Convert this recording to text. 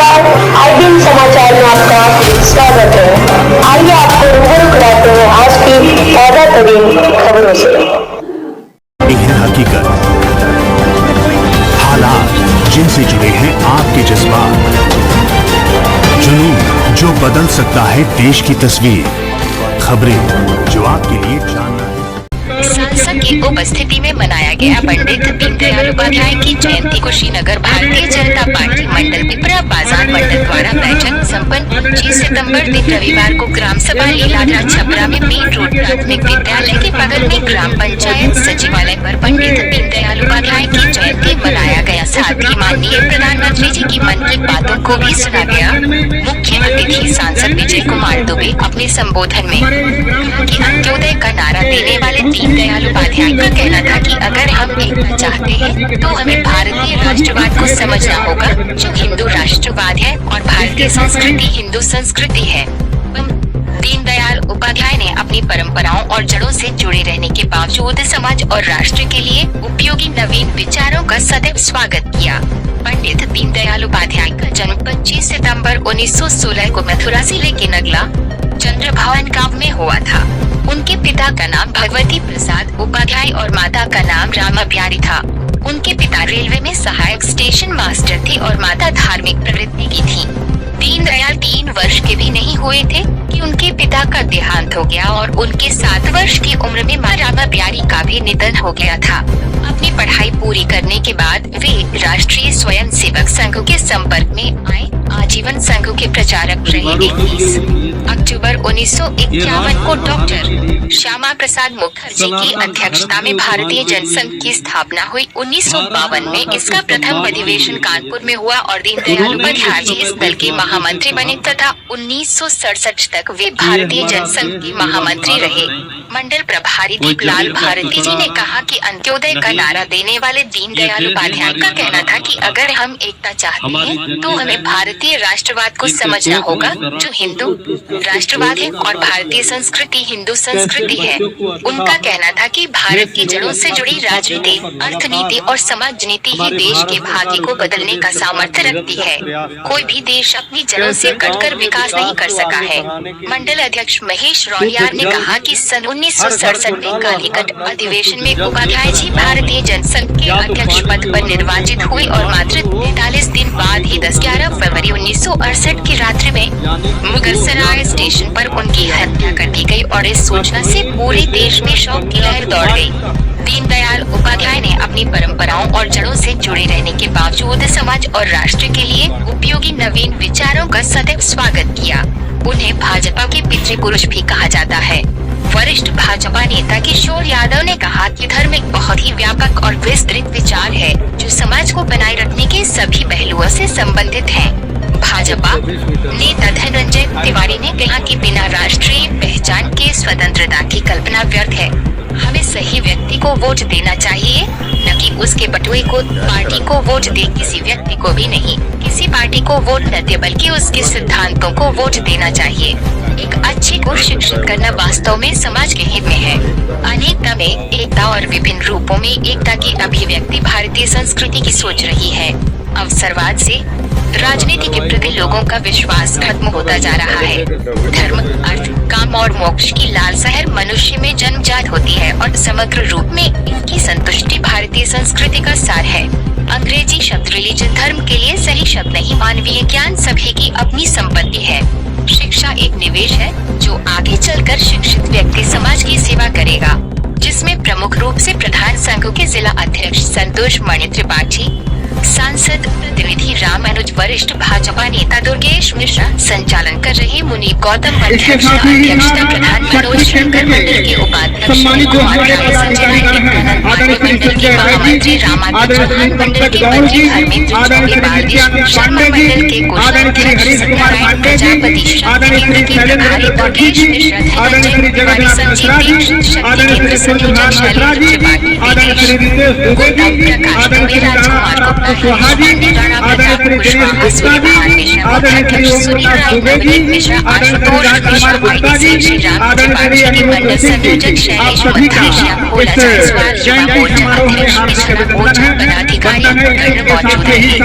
नमस्कार, आईबीएन समाचार में आपका स्वागत है। आइए आपको रूबरू कराते हैं आज की ताजा तरीन खबरों से। एक है हकीकत, हालात जिनसे जुड़े हैं आपके जज्बात, जुनून जो बदल सकता है देश की तस्वीर, खबरें जो आपके लिए जानना है। सांसद की उपस्थिति में मनाया गया पंडित दीनदयाल उपाध्याय की जयंती। कुशीनगर भारतीय जनता पार्टी मंडल पिपरा बाजार मंडल द्वारा बैठक संपन्न। 6 सितंबर दिन रविवार को ग्राम सभा लीलाधरा छपरा में मेन रोड प्राथमिक विद्यालय के बगल में ग्राम पंचायत सचिवालय पर पंडित दीनदयाल उपाध्याय की जयंती मनाया गया। साथ ही माननीय प्रधानमंत्री जी की मन की बातों को भी सुना गया। मुख्य अतिथि सांसद विजय कुमार दुबे अपने संबोधन में कि अंत्योदय का नारा देने वाले दीनदयाल उपाध्याय का कहना था कि अगर हम एकता चाहते हैं तो हमें भारतीय राष्ट्रवाद को समझना होगा, जो हिंदू राष्ट्रवाद है और भारतीय संस्कृति हिंदू संस्कृति है। दीनदयाल उपाध्याय ने अपनी परंपराओं और जड़ों से जुड़े रहने के बावजूद समाज और राष्ट्र के लिए उपयोगी नवीन विचारों का सदैव स्वागत किया। पंडित दीनदयाल उपाध्याय का जन्म 25 सितंबर 1916 को मथुरा जिले के नगला चंद्र भवन गांव में हुआ था। उनके पिता का नाम भगवती प्रसाद उपाध्याय और माता का नाम रामा प्यारी था। उनके पिता रेलवे में सहायक स्टेशन मास्टर थे और माता धार्मिक प्रवृत्ति की थी। दीनदयाल 3 वर्ष के भी नहीं हुए थे कि उनके पिता का देहांत हो गया और उनके 7 वर्ष की उम्र में मां रामा प्यारी का भी निधन हो गया था। अपनी पढ़ाई पूरी करने के बाद वे राष्ट्रीय स्वयंसेवक संघ के संपर्क में आए। आजीवन संघ के प्रचारक रहे। 21 अक्टूबर 1951 को डॉक्टर श्यामा प्रसाद मुखर्जी की अध्यक्षता में भारतीय जनसंघ की स्थापना हुई। 1952 में इसका प्रथम अधिवेशन कानपुर में हुआ और दीनदयाल उपाध्याय जी इस दल के महामंत्री बने तथा 1967 तक वे भारतीय जनसंघ के महामंत्री रहे। मंडल प्रभारी दीपलाल भारती जी ने कहा कि अंत्योदय का नारा देने वाले दीनदयाल उपाध्याय का कहना था कि अगर हम एकता चाहते हैं तो हमें भारतीय राष्ट्रवाद को समझना होगा, जो हिंदू राष्ट्रवाद है और भारतीय संस्कृति हिंदू संस्कृति है। उनका कहना था कि भारत की जड़ों से जुड़ी राजनीति, अर्थनीति और समाज नीति ही देश के भाग्य को बदलने का सामर्थ्य रखती है। कोई भी देश अपनी जड़ों से कटकर विकास नहीं कर सका है। मंडल अध्यक्ष महेश रौनियार ने कहा कि सन 1967 में कालीकट अधिवेशन में उपाध्याय जी भारतीय जनसंघ के अध्यक्ष पद पर निर्वाचित हुए और मात्र 43 दिन बाद ही 11 फरवरी 1968 की रात्रि में मुगलसराय स्टेशन पर उनकी हत्या कर दी गई और इस सूचना से पूरे देश में शोक की लहर दौड़ गई। दीनदयाल उपाध्याय ने अपनी परंपराओं और जड़ों से जुड़े रहने के बावजूद समाज और राष्ट्र के लिए उपयोगी नवीन विचारों का सदैव स्वागत किया। उन्हें भाजपा के पितृपुरुष भी कहा जाता है। वरिष्ठ भाजपा नेता किशोर यादव ने कहा कि धर्म एक बहुत ही व्यापक और विस्तृत विचार है, जो समाज को बनाए रखने के सभी पहलुओं से संबंधित है। भाजपा नेता धनंजय तिवारी ने कहा कि बिना राष्ट्रीय पहचान के स्वतंत्रता की कल्पना व्यर्थ है। हमें सही व्यक्ति को वोट देना चाहिए, न कि उसके बटुए को। पार्टी को वोट दे किसी व्यक्ति को भी नहीं। किसी पार्टी को वोट न दे बल्कि उसके सिद्धांतों को वोट देना चाहिए। एक अच्छे को शिक्षित करना वास्तव में समाज के हित में है। अनेकता में एकता और विभिन्न रूपों में एकता की अभिव्यक्ति भारतीय संस्कृति की सोच रही है। अवसरवाद से राजनीति के प्रति लोगों का विश्वास खत्म होता जा रहा है। धर्म, अर्थ, काम और मोक्ष की लालसा हर मनुष्य में जन्मजात होती है और समग्र रूप में इनकी संतुष्टि भारतीय संस्कृति का सार है। अंग्रेजी शब्द रिलीजन धर्म के लिए सही शब्द नहीं। मानवीय ज्ञान सभी की अपनी संपत्ति है। शिक्षा एक निवेश है, जो आगे चलकर शिक्षित व्यक्ति समाज की सेवा करेगा, जिसमें प्रमुख रूप से प्रधान संघ के जिला अध्यक्ष संतोष मणि त्रिपाठी, सांसद प्रतिनिधि राम अनुज, वरिष्ठ भाजपा नेता दुर्गेश मिश्रा, संचालन कर रहे मुनीब गौतम, अध्यक्षता प्रधान मनोज शंकर, मंडल के उपाध्यक्ष कुमार राय, संचालक नित्यानंद पांडे, मंडल के महामंत्री रामादेव चौहान, मंडल के मंत्री धर्मेंद्र चौबे, बालदेव शर्मा, मंडल के कोषाध्यक्ष सत्यनारायण प्रजापति, शक्ति केंद्र के प्रभारी दुर्गेश मिश्रा, धनंजय तिवारी, संजीव दीक्षित, शक्ति केंद्र संयोजक शैलेंद्र त्रिपाठी, गौतम प्रकाश दुबे, राजकुमार गुप्ता, राणा प्रताप कुशवाहा, सूर्यभान मिश्रा, अध्यक्ष सुनील राय, नवनीत मिश्रा, आशुतोष मिश्रा, आईडीसी श्रीराम त्रिपाठी के मंडल संयोजक शैलेश मथुरिया, भोला जायसवाल, युवा मोर्चा अध्यक्ष मिश्रा, मोर्चा पदाधिकारी मौजूद रहे।